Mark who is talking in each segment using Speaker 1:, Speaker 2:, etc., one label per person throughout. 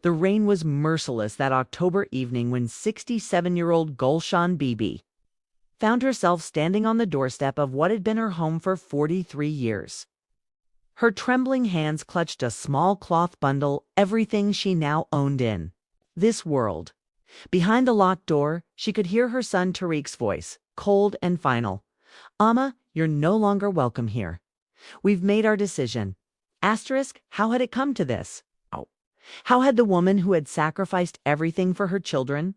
Speaker 1: The rain was merciless that October evening when 67-year-old Gulshan Bibi found herself standing on the doorstep of what had been her home for 43 years. Her trembling hands clutched a small cloth bundle, everything she now owned in this world. Behind the locked door, she could hear her son Tariq's voice, cold and final. "Amma, you're no longer welcome here. We've made our decision." How had it come to this? How had the woman who had sacrificed everything for her children,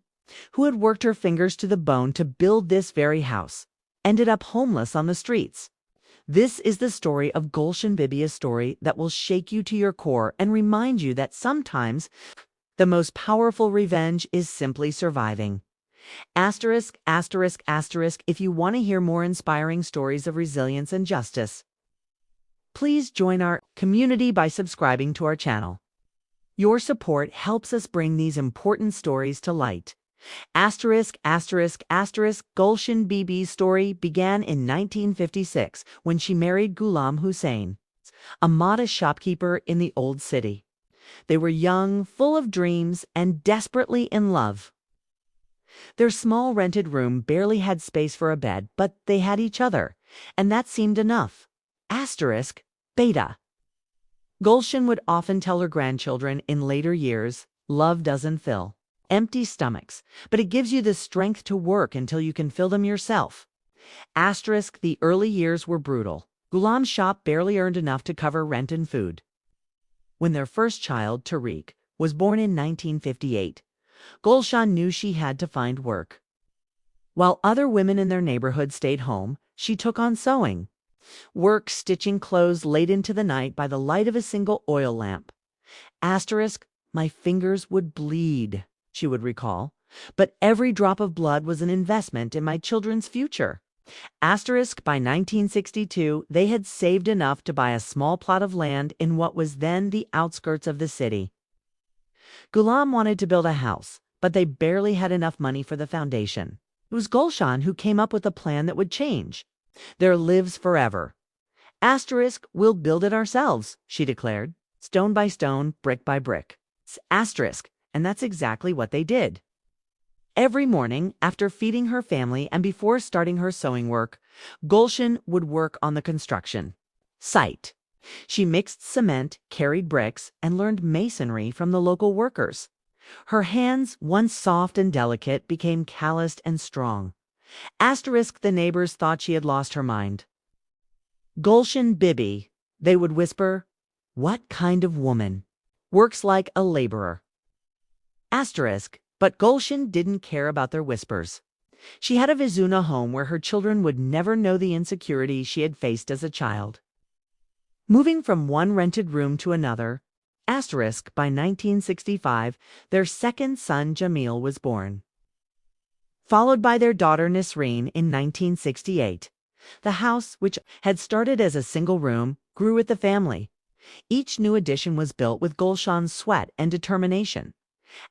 Speaker 1: who had worked her fingers to the bone to build this very house, ended up homeless on the streets? This is the story of Gulshan Bibi, a story that will shake you to your core and remind you that sometimes the most powerful revenge is simply surviving. If you want to hear more inspiring stories of resilience and justice, please join our community by subscribing to our channel. Your support helps us bring these important stories to light. Gulshan Bibi's story began in 1956 when she married Ghulam Hussain, a modest shopkeeper in the old city. They were young, full of dreams, and desperately in love. Their small rented room barely had space for a bed, but they had each other, and that seemed enough. Beta. Gulshan would often tell her grandchildren in later years, "Love doesn't fill empty stomachs, but it gives you the strength to work until you can fill them yourself." The early years were brutal. Ghulam's shop barely earned enough to cover rent and food. When their first child, Tariq, was born in 1958, Gulshan knew she had to find work. While other women in their neighborhood stayed home, she took on sewing. Work stitching clothes late into the night by the light of a single oil lamp. "My fingers would bleed," she would recall, "but every drop of blood was an investment in my children's future." By 1962, they had saved enough to buy a small plot of land in what was then the outskirts of the city. Ghulam wanted to build a house, but they barely had enough money for the foundation. It was Gulshan who came up with a plan that would change their lives forever. "We'll build it ourselves," she declared, "stone by stone, brick by brick." And that's exactly what they did. Every morning, after feeding her family and before starting her sewing work, Gulshan would work on the construction site. She mixed cement, carried bricks, and learned masonry from the local workers. Her hands, once soft and delicate, became calloused and strong. The neighbors thought she had lost her mind. "Gulshan Bibi," they would whisper, "what kind of woman works like a laborer?" But Gulshan didn't care about their whispers. She had a Vizuna home where her children would never know the insecurity she had faced as a child. Moving from one rented room to another, by 1965, their second son Jamil was born, followed by their daughter Nisreen in 1968. The house, which had started as a single room, grew with the family. Each new addition was built with Gulshan's sweat and determination.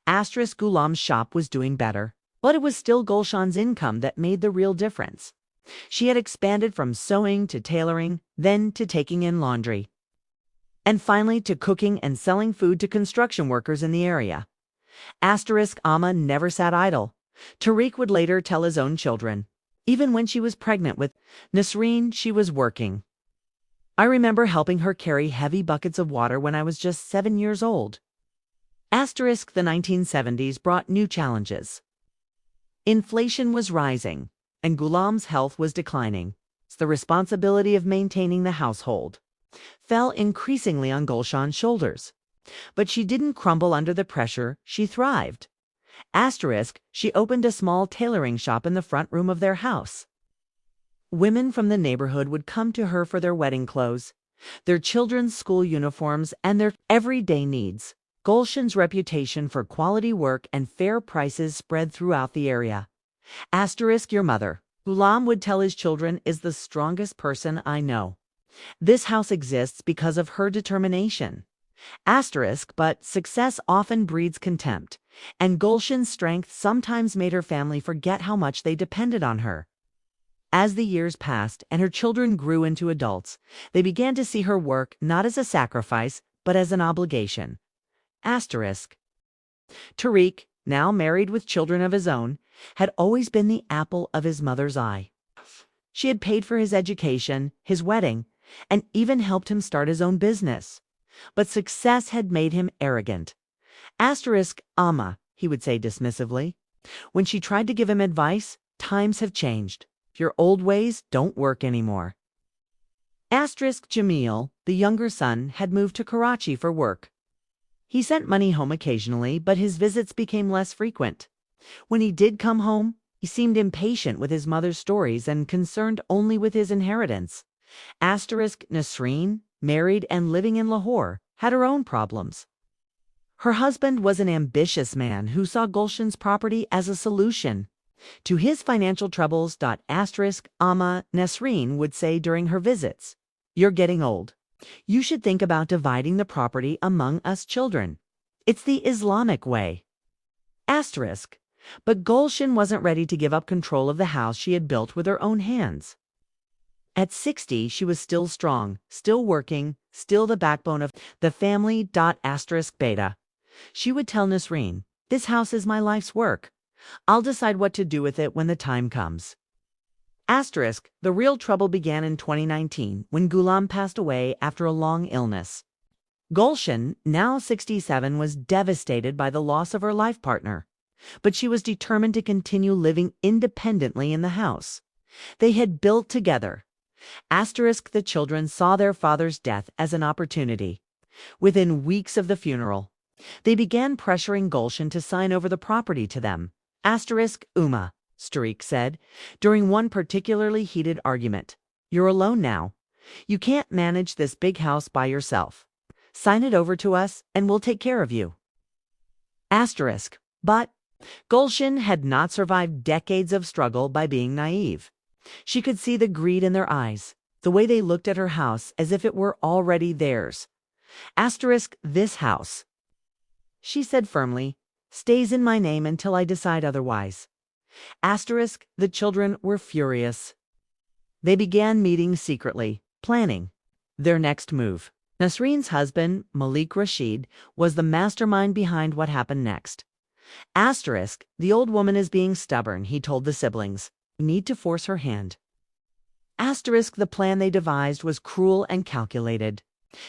Speaker 1: Ghulam's shop was doing better, but it was still Gulshan's income that made the real difference. She had expanded from sewing to tailoring, then to taking in laundry, and finally to cooking and selling food to construction workers in the area. Amma never sat idle. Tariq would later tell his own children, even when she was pregnant with Nisreen, she was working. "I remember helping her carry heavy buckets of water when I was just 7 years old." The 1970s brought new challenges. Inflation was rising, and Ghulam's health was declining. The responsibility of maintaining the household fell increasingly on Gulshan's shoulders. But she didn't crumble under the pressure, she thrived. She opened a small tailoring shop in the front room of their house. Women from the neighborhood would come to her for their wedding clothes, their children's school uniforms, and their everyday needs. Gulshan's reputation for quality work and fair prices spread throughout the area. Your mother, Ghulam would tell his children, is the strongest person I know. This house exists because of her determination. But success often breeds contempt, and Gulshan's strength sometimes made her family forget how much they depended on her. As the years passed and her children grew into adults, they began to see her work not as a sacrifice, but as an obligation. Tariq, now married with children of his own, had always been the apple of his mother's eye. She had paid for his education, his wedding, and even helped him start his own business. But success had made him arrogant. Amma, he would say dismissively. When she tried to give him advice, times have changed. Your old ways don't work anymore. Jamil, the younger son, had moved to Karachi for work. He sent money home occasionally, but his visits became less frequent. When he did come home, he seemed impatient with his mother's stories and concerned only with his inheritance. Nasreen, married and living in Lahore, had her own problems. Her husband was an ambitious man who saw Gulshan's property as a solution to his financial troubles. Amma Nasreen would say during her visits, "You're getting old. You should think about dividing the property among us children. It's the Islamic way." But Gulshan wasn't ready to give up control of the house she had built with her own hands. At 60, she was still strong, still working, still the backbone of the family. Beta. She would tell Nasreen, "This house is my life's work. I'll decide what to do with it when the time comes." The real trouble began in 2019 when Ghulam passed away after a long illness. Gulshan, now 67, was devastated by the loss of her life partner, but she was determined to continue living independently in the house. They had built together. The children saw their father's death as an opportunity. Within weeks of the funeral, they began pressuring Gulshan to sign over the property to them. Tariq said, during one particularly heated argument, "You're alone now. You can't manage this big house by yourself. Sign it over to us and we'll take care of you." But Gulshan had not survived decades of struggle by being naive. She could see the greed in their eyes, the way they looked at her house as if it were already theirs. "This house," she said firmly, "stays in my name until I decide otherwise." The children were furious. They began meeting secretly, planning their next move. Nasreen's husband, Malik Rashid, was the mastermind behind what happened next. "The old woman is being stubborn," he told the siblings. "You need to force her hand." The plan they devised was cruel and calculated.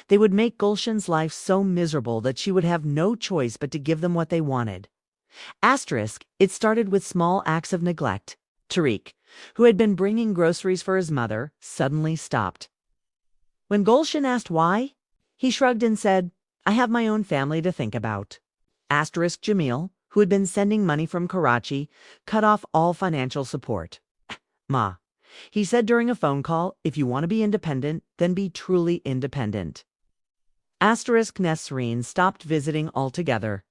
Speaker 1: They would make Gulshan's life so miserable that she would have no choice but to give them what they wanted. It started with small acts of neglect. Tariq, who had been bringing groceries for his mother, suddenly stopped. When Gulshan asked why, he shrugged and said, "I have my own family to think about." Jamil, who had been sending money from Karachi, cut off all financial support. "Ma," he said during a phone call, "if you want to be independent, then be truly independent." Nasreen stopped visiting altogether.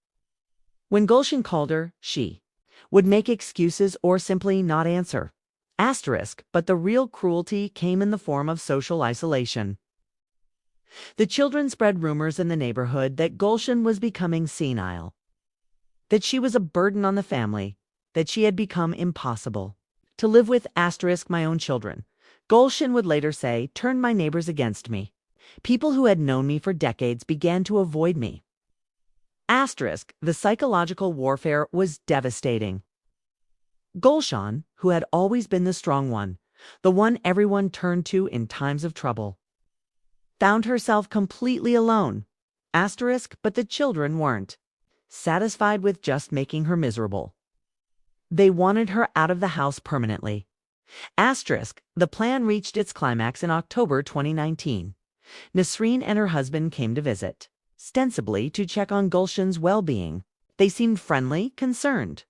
Speaker 1: When Gulshan called her, she would make excuses or simply not answer. But the real cruelty came in the form of social isolation. The children spread rumors in the neighborhood that Gulshan was becoming senile, that she was a burden on the family, that she had become impossible to live with. My own children, Gulshan would later say, turned my neighbors against me. People who had known me for decades began to avoid me. The psychological warfare was devastating. Gulshan, who had always been the strong one, the one everyone turned to in times of trouble, found herself completely alone. But the children weren't satisfied with just making her miserable. They wanted her out of the house permanently. The plan reached its climax in October 2019. Nasreen and her husband came to visit, ostensibly to check on Gulshan's well-being. They seemed friendly, concerned,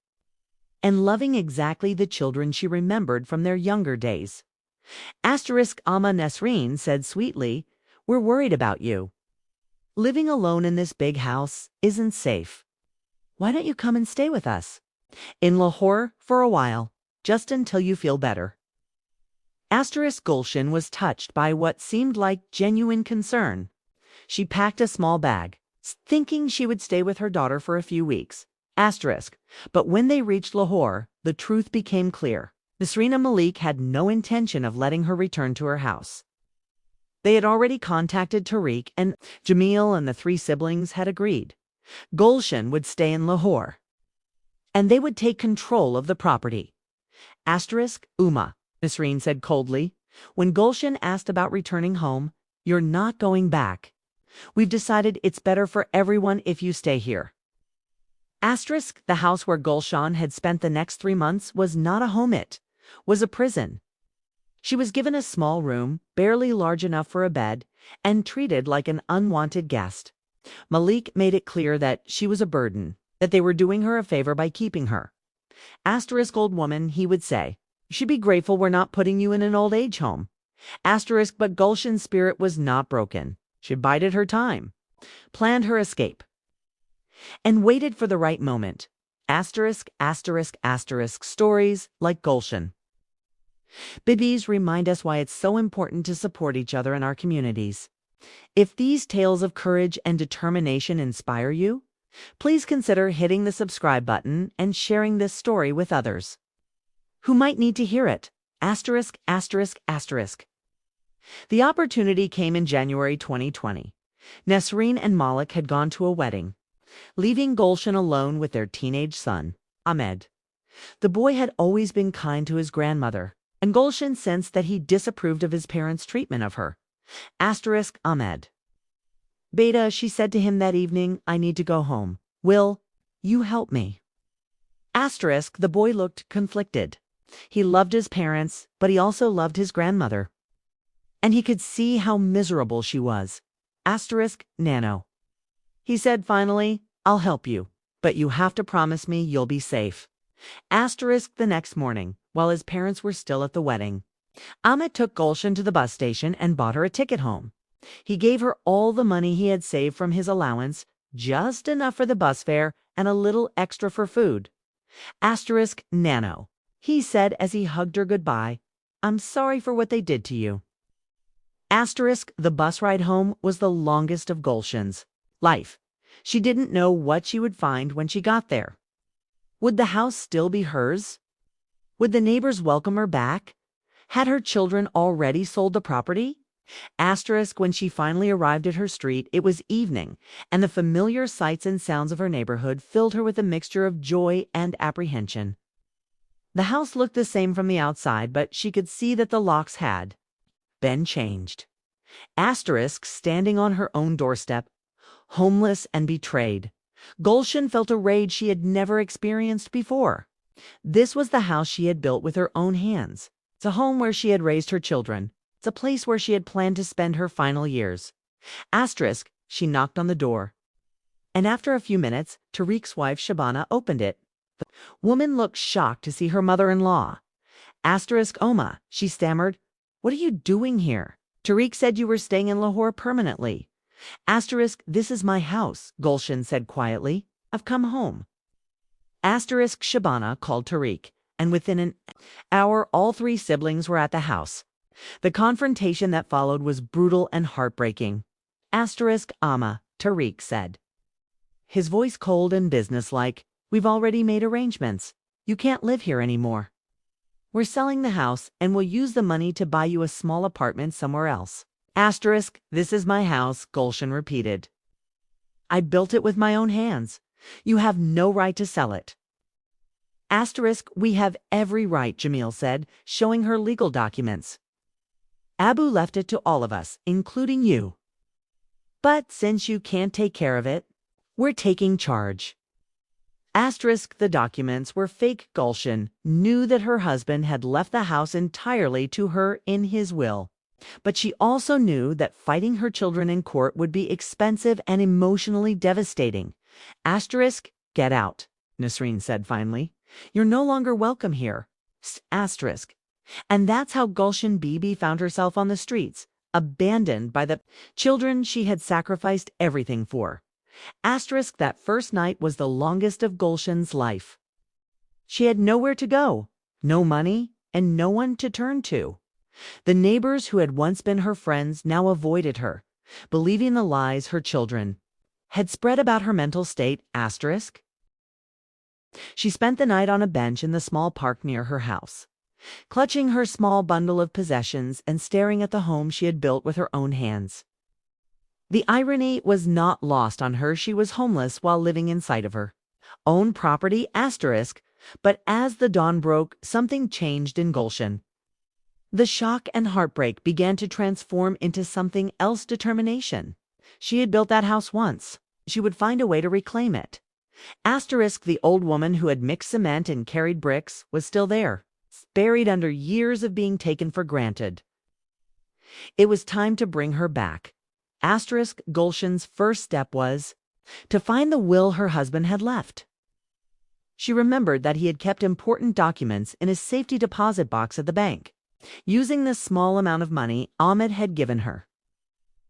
Speaker 1: and loving, exactly the children she remembered from their younger days. Amma Nasreen said sweetly, "We're worried about you. Living alone in this big house isn't safe. Why don't you come and stay with us in Lahore for a while, just until you feel better?" Gulshan was touched by what seemed like genuine concern. She packed a small bag, thinking she would stay with her daughter for a few weeks. But when they reached Lahore, the truth became clear. Nasreen and Malik had no intention of letting her return to her house. They had already contacted Tariq, and Jamil and the three siblings had agreed. Gulshan would stay in Lahore, and they would take control of the property. Asterisk, Uma, Nasreen said coldly. When Gulshan asked about returning home, "You're not going back. We've decided it's better for everyone if you stay here." Asterisk, the house where Gulshan had spent the next 3 months was not a home, it was a prison. She was given a small room, barely large enough for a bed, and treated like an unwanted guest. Malik made it clear that she was a burden, that they were doing her a favor by keeping her. Asterisk, old woman, he would say, "You should be grateful we're not putting you in an old age home." Asterisk, but Gulshan's spirit was not broken. She bided her time, planned her escape, and waited for the right moment. Asterisk, asterisk, asterisk, stories like Gulshan. Bibis remind us why it's so important to support each other in our communities. If these tales of courage and determination inspire you, please consider hitting the subscribe button and sharing this story with others who might need to hear it. Asterisk, asterisk, asterisk. The opportunity came in January 2020. Nasreen and Malik had gone to a wedding, leaving Gulshan alone with their teenage son, Ahmed. The boy had always been kind to his grandmother, and Gulshan sensed that he disapproved of his parents' treatment of her. Asterisk, Ahmed. "Beta," she said to him that evening, "I need to go home. Will you help me?" Asterisk, the boy looked conflicted. He loved his parents, but he also loved his grandmother, and he could see how miserable she was. Asterisk, nano. He said finally, "I'll help you, but you have to promise me you'll be safe." Asterisk, the next morning, while his parents were still at the wedding, Ahmed took Gulshan to the bus station and bought her a ticket home. He gave her all the money he had saved from his allowance, just enough for the bus fare and a little extra for food. Asterisk, nano. He said as he hugged her goodbye, "I'm sorry for what they did to you." Asterisk, the bus ride home was the longest of Gulshan's life. She didn't know what she would find when she got there. Would the house still be hers? Would the neighbors welcome her back? Had her children already sold the property? Asterisk, when she finally arrived at her street, it was evening, and the familiar sights and sounds of her neighborhood filled her with a mixture of joy and apprehension. The house looked the same from the outside, but she could see that the locks had been changed. Asterisk, standing on her own doorstep, homeless and betrayed, Gulshan felt a rage she had never experienced before. This was the house she had built with her own hands. It's a home where she had raised her children. It's a place where she had planned to spend her final years. Asterisk, she knocked on the door, and after a few minutes, Tariq's wife Shabana opened it. The woman looked shocked to see her mother-in-law. Asterisk, Oma, she stammered. "What are you doing here? Tariq said you were staying in Lahore permanently." Asterisk, "This is my house," Gulshan said quietly. "I've come home." Asterisk, Shabana called Tariq, and within an hour all three siblings were at the house. The confrontation that followed was brutal and heartbreaking. Asterisk, Amma, Tariq said, his voice cold and businesslike, "We've already made arrangements. You can't live here anymore. We're selling the house and we'll use the money to buy you a small apartment somewhere else." Asterisk, "This is my house," Gulshan repeated. "I built it with my own hands. You have no right to sell it." Asterisk, "We have every right," Jamil said, showing her legal documents. "Abu left it to all of us, including you. But since you can't take care of it, we're taking charge." Asterisk, the documents were fake. Gulshan knew that her husband had left the house entirely to her in his will. But she also knew that fighting her children in court would be expensive and emotionally devastating. Asterisk, "Get out," Nasreen said finally. "You're no longer welcome here." Asterisk. And that's how Gulshan Bibi found herself on the streets, abandoned by the children she had sacrificed everything for. Asterisk, that first night was the longest of Gulshan's life. She had nowhere to go, no money, and no one to turn to. The neighbors who had once been her friends now avoided her, believing the lies her children had spread about her mental state. Asterisk. She spent the night on a bench in the small park near her house, clutching her small bundle of possessions and staring at the home she had built with her own hands. The irony was not lost on her. She was homeless while living inside of her own property, asterisk, but as the dawn broke, something changed in Gulshan. The shock and heartbreak began to transform into something else: determination. She had built that house once. She would find a way to reclaim it. Asterisk, the old woman who had mixed cement and carried bricks was still there, buried under years of being taken for granted. It was time to bring her back. Asterisk, Gulshan's first step was to find the will her husband had left. She remembered that he had kept important documents in a safety deposit box at the bank, using the small amount of money Ahmed had given her.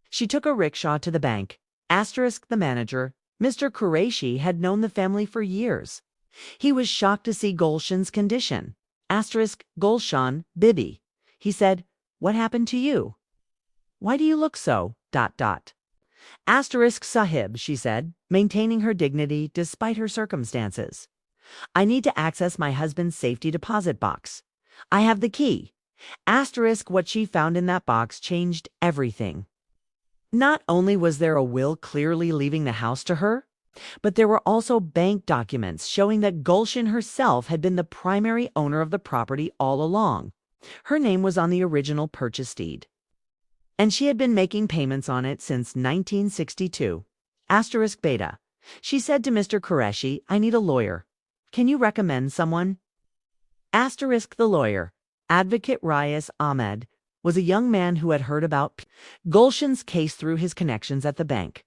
Speaker 1: She took a rickshaw to the bank. Asterisk, the manager, Mr. Qureshi, had known the family for years. He was shocked to see Gulshan's condition. Asterisk, Gulshan, Bibi. He said, "What happened to you? Why do you look so? ... Asterisk, Sahib," she said, maintaining her dignity despite her circumstances. "I need to access my husband's safety deposit box. I have the key." Asterisk, what she found in that box changed everything. Not only was there a will clearly leaving the house to her, but there were also bank documents showing that Gulshan herself had been the primary owner of the property all along. Her name was on the original purchase deed, and she had been making payments on it since 1962. Asterisk, beta. She said to Mr. Qureshi, "I need a lawyer. Can you recommend someone?" Asterisk, the lawyer, Advocate Rayas Ahmed, was a young man who had heard about Gulshan's case through his connections at the bank.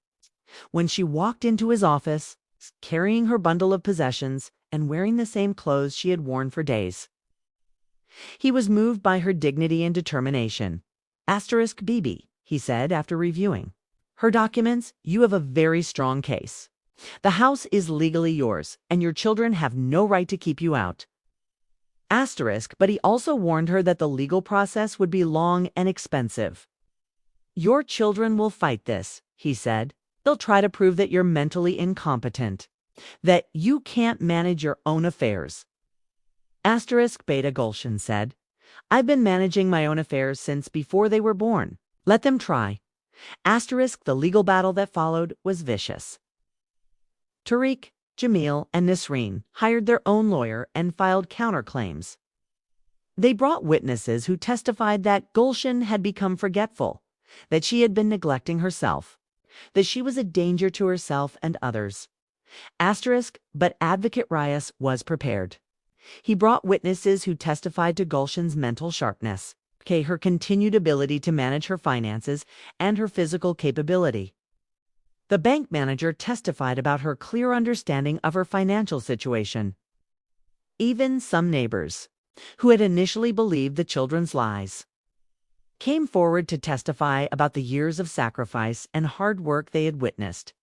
Speaker 1: When she walked into his office, carrying her bundle of possessions and wearing the same clothes she had worn for days, he was moved by her dignity and determination. Asterisk, Bibi, he said after reviewing her documents, "You have a very strong case. The house is legally yours, and your children have no right to keep you out." Asterisk, but he also warned her that the legal process would be long and expensive. "Your children will fight this," he said. "They'll try to prove that you're mentally incompetent, that you can't manage your own affairs." Asterisk, beta, Gulshan said, "I've been managing my own affairs since before they were born. Let them try." Asterisk, the legal battle that followed was vicious. Tariq, Jamil, and Nisreen hired their own lawyer and filed counterclaims. They brought witnesses who testified that Gulshan had become forgetful, that she had been neglecting herself, that she was a danger to herself and others. Asterisk, but Advocate Rayas was prepared. He brought witnesses who testified to Gulshan's mental sharpness, her continued ability to manage her finances, and her physical capability. The bank manager testified about her clear understanding of her financial situation. Even some neighbors, who had initially believed the children's lies, came forward to testify about the years of sacrifice and hard work they had witnessed.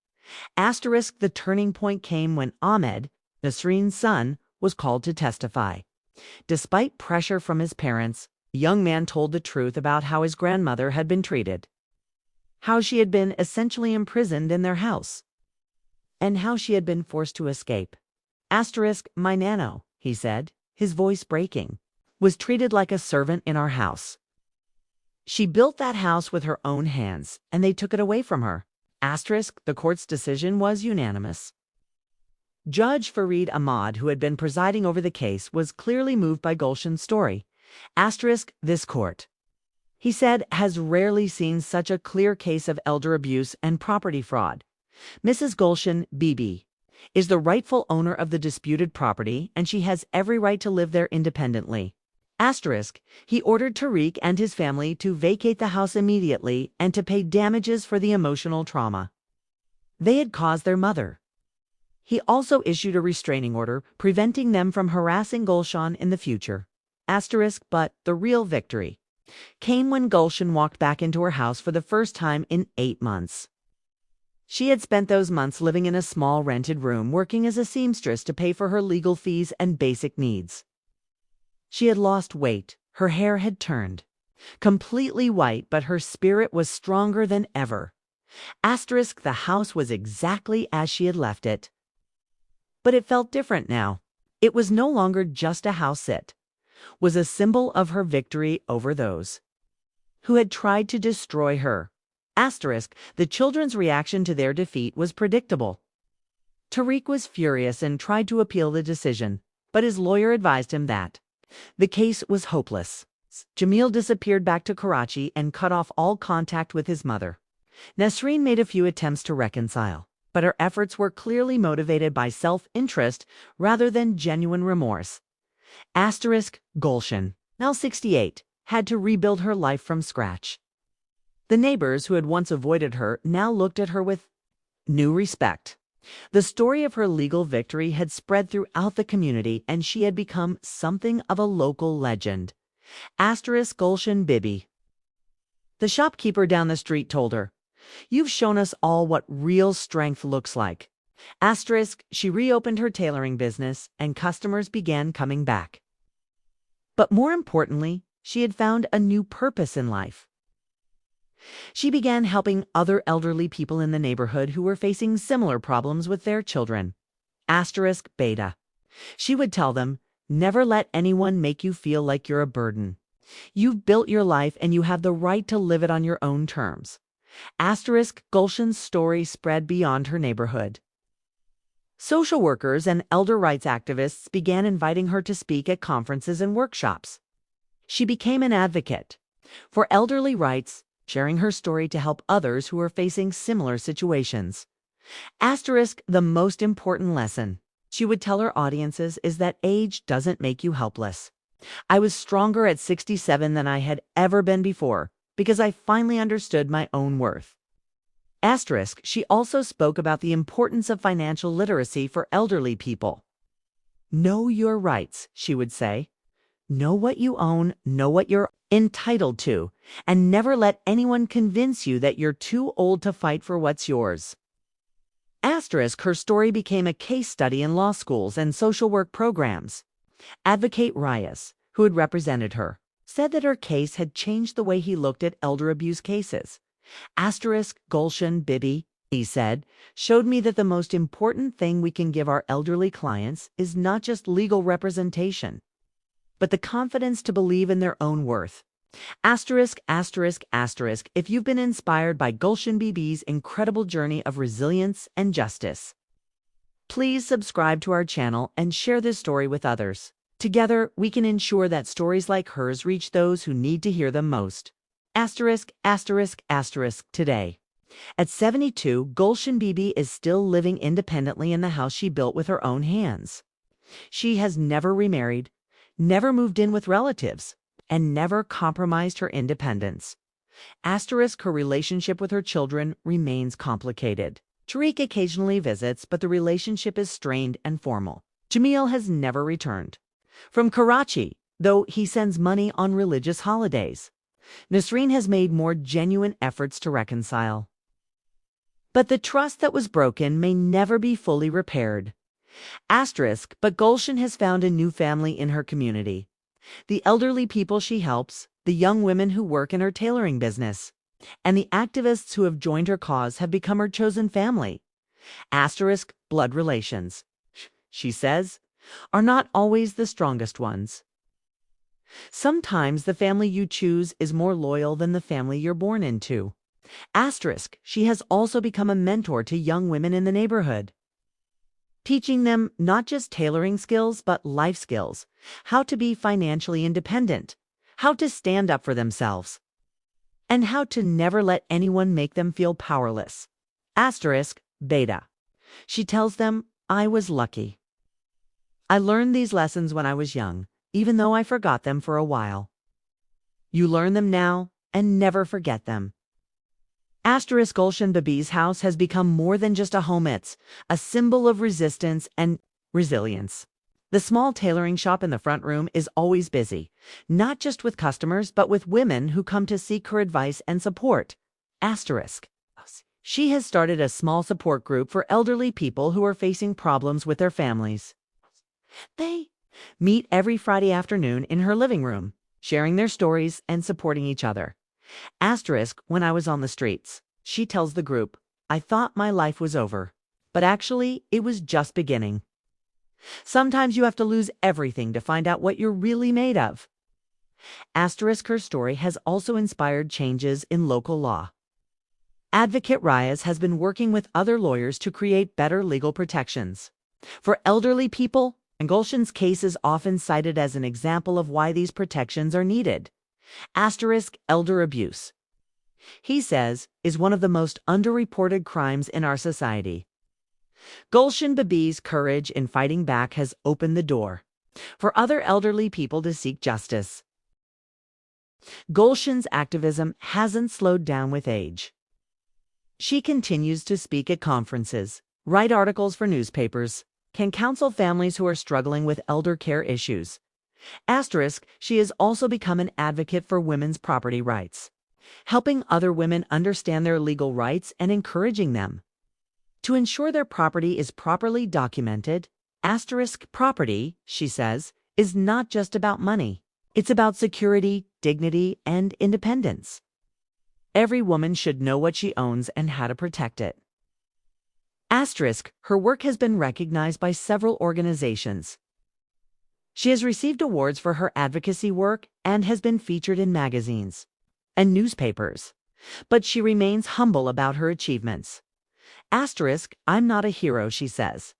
Speaker 1: Asterisk, the turning point came when Ahmed, Nasreen's son, was called to testify. Despite pressure from his parents, the young man told the truth about how his grandmother had been treated, how she had been essentially imprisoned in their house, and how she had been forced to escape. Asterisk, "My nano," he said, his voice breaking, "was treated like a servant in our house. She built that house with her own hands, and they took it away from her." Asterisk, the court's decision was unanimous. Judge Farid Ahmad, who had been presiding over the case, was clearly moved by Gulshan's story. Asterisk, this court, he said, has rarely seen such a clear case of elder abuse and property fraud. Mrs. Gulshan, Bibi, is the rightful owner of the disputed property, and she has every right to live there independently. Asterisk, he ordered Tariq and his family to vacate the house immediately and to pay damages for the emotional trauma they had caused their mother. He also issued a restraining order preventing them from harassing Gulshan in the future. Asterisk, but the real victory came when Gulshan walked back into her house for the first time in 8 months. She had spent those months living in a small rented room, working as a seamstress to pay for her legal fees and basic needs. She had lost weight, her hair had turned completely white, but her spirit was stronger than ever. Asterisk, the house was exactly as she had left it. But it felt different now. It was no longer just a house. It was a symbol of her victory over those who had tried to destroy her. Asterisk, the children's reaction to their defeat was predictable. Tariq was furious and tried to appeal the decision, but his lawyer advised him that the case was hopeless. Jamil disappeared back to Karachi and cut off all contact with his mother. Nasreen made a few attempts to reconcile, but her efforts were clearly motivated by self-interest rather than genuine remorse. Asterisk, Gulshan, now 68, had to rebuild her life from scratch. The neighbors who had once avoided her now looked at her with new respect. The story of her legal victory had spread throughout the community, and she had become something of a local legend. Asterisk, Gulshan Bibi. The shopkeeper down the street told her, "You've shown us all what real strength looks like." Asterisk, she reopened her tailoring business and customers began coming back. But more importantly, she had found a new purpose in life. She began helping other elderly people in the neighborhood who were facing similar problems with their children. Asterisk, Beta. She would tell them, "Never let anyone make you feel like you're a burden. You've built your life and you have the right to live it on your own terms." Asterisk, Gulshan's story spread beyond her neighborhood. Social workers and elder rights activists began inviting her to speak at conferences and workshops. She became an advocate for elderly rights, sharing her story to help others who are facing similar situations. Asterisk, the most important lesson she would tell her audiences is that age doesn't make you helpless. "I was stronger at 67 than I had ever been before because I finally understood my own worth." Asterisk, she also spoke about the importance of financial literacy for elderly people. "Know your rights," she would say. "Know what you own, know what you're entitled to, and never let anyone convince you that you're too old to fight for what's yours." Asterisk, her story became a case study in law schools and social work programs. Advocate Reyes, who had represented her, said that her case had changed the way he looked at elder abuse cases. Asterisk, Gulshan Bibi, he said, "showed me that the most important thing we can give our elderly clients is not just legal representation, but the confidence to believe in their own worth." Asterisk, asterisk, asterisk, if you've been inspired by Gulshan Bibi's incredible journey of resilience and justice, please subscribe to our channel and share this story with others. Together, we can ensure that stories like hers reach those who need to hear them most. Asterisk, asterisk, asterisk, today. At 72, Gulshan Bibi is still living independently in the house she built with her own hands. She has never remarried, never moved in with relatives, and never compromised her independence. Asterisk, her relationship with her children remains complicated. Tariq occasionally visits, but the relationship is strained and formal. Jamil has never returned from Karachi, though he sends money on religious holidays. Nasreen has made more genuine efforts to reconcile. But the trust that was broken may never be fully repaired. Asterisk, but Gulshan has found a new family in her community. The elderly people she helps, the young women who work in her tailoring business, and the activists who have joined her cause have become her chosen family. Asterisk, blood relations, she says, are not always the strongest ones. Sometimes the family you choose is more loyal than the family you're born into. Asterisk, she has also become a mentor to young women in the neighborhood, teaching them not just tailoring skills, but life skills, how to be financially independent, how to stand up for themselves, and how to never let anyone make them feel powerless. Asterisk, Beta. She tells them, "I was lucky. I learned these lessons when I was young, even though I forgot them for a while. You learn them now and never forget them." Asterisk, Gulshan Bibi's house has become more than just a home. It's a symbol of resistance and resilience. The small tailoring shop in the front room is always busy, not just with customers, but with women who come to seek her advice and support. Asterisk. She has started a small support group for elderly people who are facing problems with their families. They meet every Friday afternoon in her living room, sharing their stories and supporting each other. Asterisk, when I was on the streets, she tells the group, "I thought my life was over, but actually it was just beginning. Sometimes you have to lose everything to find out what you're really made of." Asterisk, her story has also inspired changes in local law. Advocate Reyes has been working with other lawyers to create better legal protections for elderly people, and Gulshan's case is often cited as an example of why these protections are needed. Asterisk elder abuse, he says, is one of the most underreported crimes in our society. Gulshan Bibi's courage in fighting back has opened the door for other elderly people to seek justice. Gulshan's activism hasn't slowed down with age. She continues to speak at conferences, write articles for newspapers, can counsel families who are struggling with elder care issues. Asterisk, she has also become an advocate for women's property rights, helping other women understand their legal rights and encouraging them to ensure their property is properly documented. Asterisk property, she says, is not just about money. It's about security, dignity, and independence. Every woman should know what she owns and how to protect it. Asterisk, her work has been recognized by several organizations. She has received awards for her advocacy work and has been featured in magazines and newspapers, but she remains humble about her achievements. Asterisk, I'm not a hero, she says.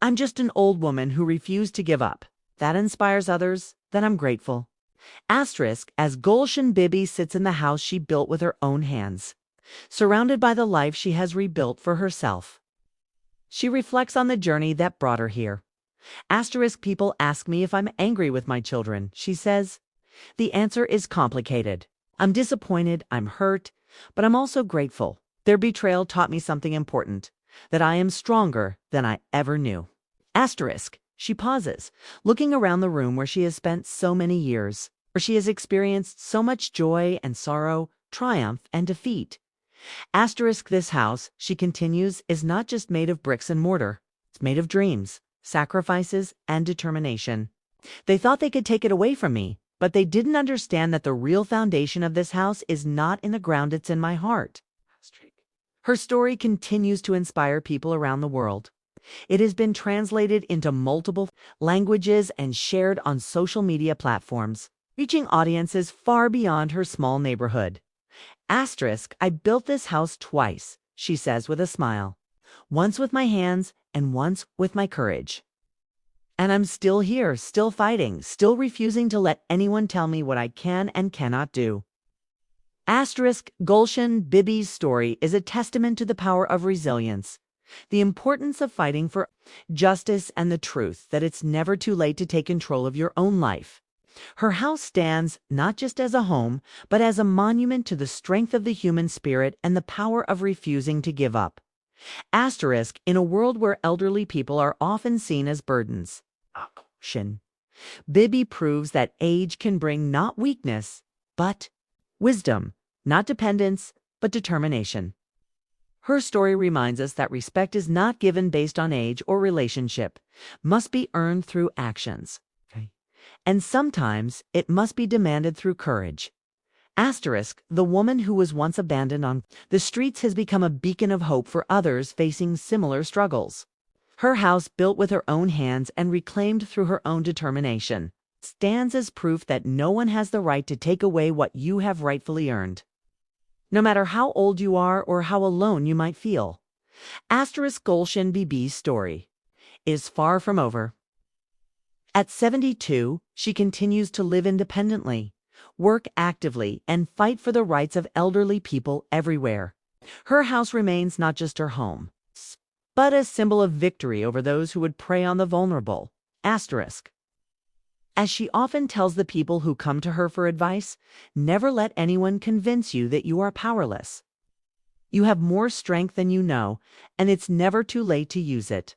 Speaker 1: I'm just an old woman who refused to give up. That inspires others, then I'm grateful. Asterisk, as Gulshan Bibi sits in the house she built with her own hands, surrounded by the life she has rebuilt for herself, she reflects on the journey that brought her here. Asterisk, people ask me if I'm angry with my children, she says. The answer is complicated. I'm disappointed, I'm hurt, but I'm also grateful. Their betrayal taught me something important, that I am stronger than I ever knew. Asterisk, she pauses, looking around the room where she has spent so many years, where she has experienced so much joy and sorrow, triumph and defeat. Asterisk, this house, she continues, is not just made of bricks and mortar. It's made of dreams, sacrifices, and determination. They thought they could take it away from me, but they didn't understand that the real foundation of this house is not in the ground, it's in my heart. Her story continues to inspire people around the world. It has been translated into multiple languages and shared on social media platforms, reaching audiences far beyond her small neighborhood. Asterisk, I built this house twice, she says with a smile. Once with my hands and once with my courage. And I'm still here, still fighting, still refusing to let anyone tell me what I can and cannot do. Asterisk, Gulshan Bibi's story is a testament to the power of resilience, the importance of fighting for justice, and the truth that it's never too late to take control of your own life. Her house stands not just as a home, but as a monument to the strength of the human spirit and the power of refusing to give up. Asterisk, in a world where elderly people are often seen as burdens, Bibi proves that age can bring not weakness, but wisdom, not dependence, but determination. Her story reminds us that respect is not given based on age or relationship, must be earned through actions. And sometimes it must be demanded through courage. Asterisk, the woman who was once abandoned on the streets has become a beacon of hope for others facing similar struggles. Her house, built with her own hands and reclaimed through her own determination, stands as proof that no one has the right to take away what you have rightfully earned, no matter how old you are or how alone you might feel. Asterisk, Gulshan Bibi's story is far from over. At 72, she continues to live independently, work actively, and fight for the rights of elderly people everywhere. Her house remains not just her home, but a symbol of victory over those who would prey on the vulnerable. Asterisk. As she often tells the people who come to her for advice, never let anyone convince you that you are powerless. You have more strength than you know, and it's never too late to use it.